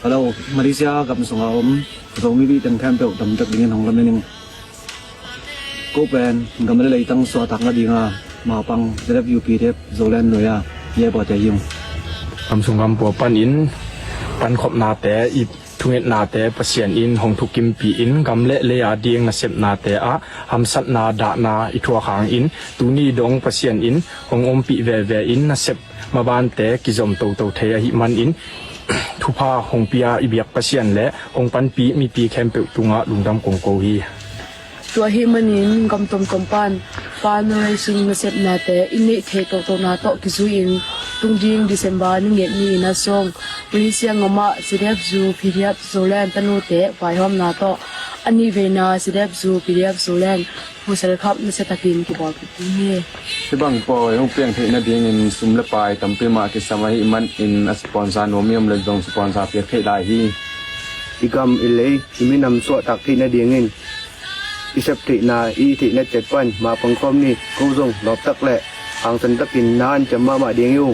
Hello Malaysia กับสงอมตรงนี้ตั้งแคมป์เปิลตำจักดิ่งของลำนึงก็เป็นกำลังเลยตั้งสวตักละดีงามาปังจะได้ยูพีเทปโซแลนหน่วยอ่ะเย่บ่ใจยุ่งคำสงครามปัวปันอินปันขบนาแต่อีทุเงนาแต่ประเสียนอินของทุกิมปีอินกำเละเลยอาเดียงนาเสพนาแต่อะหำสัตนาดานาอิทัวขางอินตูนี่ดงประเสียนอินของอมปีแวแวอินนาเสพมาบานแต่กิจมโตเทหิมันอินทุพาหงปียอิเบียกประเสียนและองปันปีมีปีแคมเปตุงะลุงดำกงโกฮีตัวหิมันินกำตมกำปันปานไรซิงนาเสพนาแต่อินนิเทโตนาโตกิซุอินตุงจิงดิเซมบาร์นึงเงนีนาซงบริเซียงงมาสิเดฟซูพิเรียบโซแลนตนูเตไฟหอมนาโตอันนี้เวนาสิเดฟซูพิเรียบโซแลนผู้สารคับนาเสตกินกิบอกกิเน่ที่บางปอยห้องเปียงเทนะเดียงอินซุมละปายตำเปมากิสมัยมันอินสปอนซาโนเมียมเลยดงสปอนซาเปียกเทได้ฮีอีกำอิเลที่มีนำสวตักที่นาเดียงอินอิสับตินาอีที่นา7 วันมาปังคอมนี่กูส่งรอบตักแหละหางสันตะกินนานจะมาเดียงอยู่